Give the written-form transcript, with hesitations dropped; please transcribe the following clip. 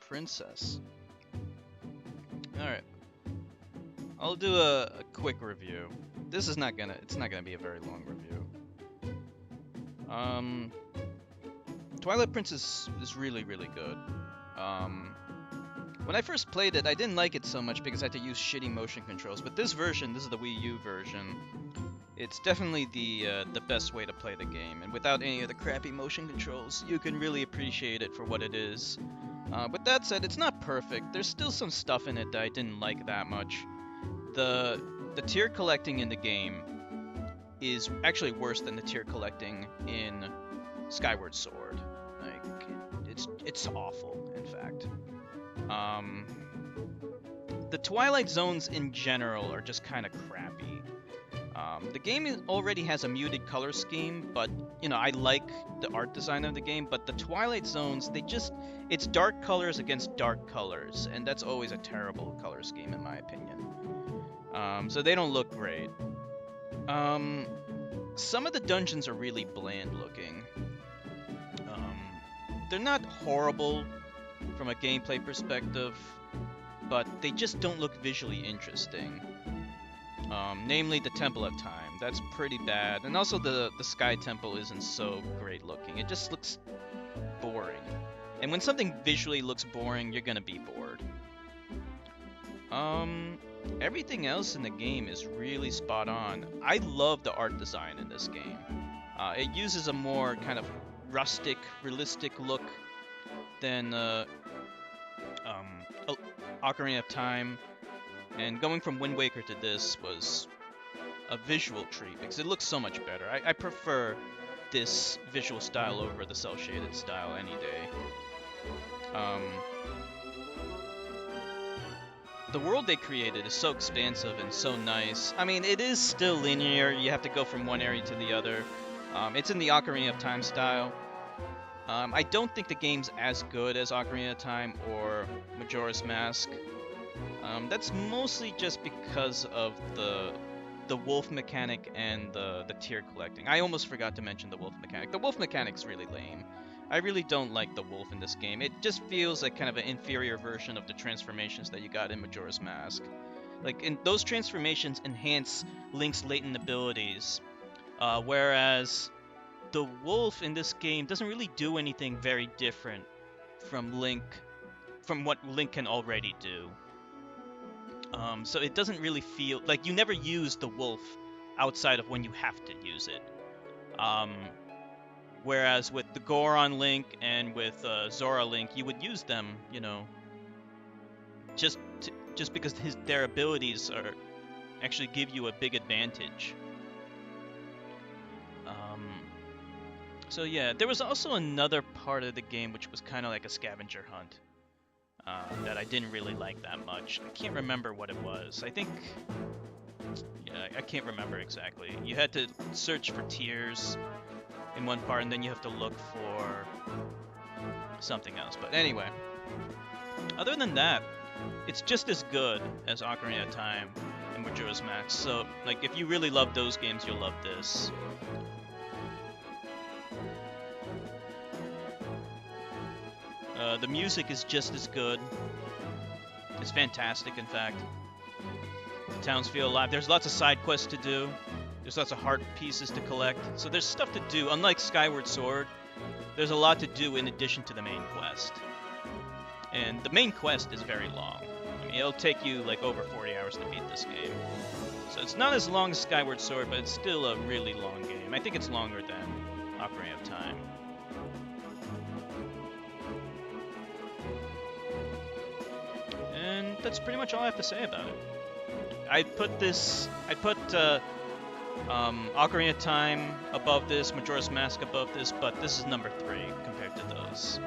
Princess. Alright. I'll do a quick review. This is not gonna, it's not gonna be a very long review. Twilight Princess is really, really good. When I first played it, I didn't like it so much because I had to use shitty motion controls, but this version, this is the Wii U version, it's definitely the best way to play the game, and without any of the crappy motion controls, you can really appreciate it for what it is. With that said, it's not perfect. There's still some stuff in it that I didn't like that much. The tier collecting in the game is actually worse than the tier collecting in Skyward Sword. Like, it's awful, in fact. The Twilight Zones in general are just kind of crappy. The game already has a muted color scheme, but, you know, I like the art design of the game, but the Twilight Zones, it's dark colors against dark colors, and that's always a terrible color scheme in my opinion. So they don't look great. Some of the dungeons are really bland looking. They're not horrible from a gameplay perspective, but they just don't look visually interesting. Namely the Temple of Time. That's pretty bad. And also the Sky Temple isn't so great looking. It just looks boring. And when something visually looks boring, you're gonna be bored. Everything else in the game is really spot on. I love the art design in this game. It uses a more kind of rustic, realistic look than Ocarina of Time. And going from Wind Waker to this was a visual treat because it looks so much better. I prefer this visual style over the cel-shaded style any day. The world they created is so expansive and so nice. I mean, it is still linear. You have to go from one area to the other. It's in the Ocarina of Time style. I don't think the game's as good as Ocarina of Time or Majora's Mask. That's mostly just because of the wolf mechanic and the tier collecting. I almost forgot to mention the wolf mechanic. The wolf mechanic's really lame. I really don't like the wolf in this game. It just feels like kind of an inferior version of the transformations that you got in Majora's Mask. Like, those transformations enhance Link's latent abilities, whereas the wolf in this game doesn't really do anything very different from what Link can already do. So it doesn't really feel like you never use the wolf outside of when you have to use it. Whereas with the Goron Link and with Zora Link, you would use them, you know, just because their abilities actually give you a big advantage. So yeah, there was also another part of the game which was kind of like a scavenger hunt. That I didn't really like that much. I can't remember what it was. I think... Yeah, I can't remember exactly. You had to search for tears in one part, and then you have to look for something else. But anyway, other than that, it's just as good as Ocarina of Time and Majora's Mask. So, like, if you really love those games, you'll love this. The music is just as good. It's fantastic, in fact. The towns feel alive. There's lots of side quests to do. There's lots of heart pieces to collect. So there's stuff to do. Unlike Skyward Sword, there's a lot to do in addition to the main quest. And the main quest is very long. I mean, it'll take you like over 40 hours to beat this game. So it's not as long as Skyward Sword, but it's still a really long game. I think it's longer than Ocarina of Time. And that's pretty much all I have to say about it. I put Ocarina of Time above this, Majora's Mask above this, but this is number 3 compared to those.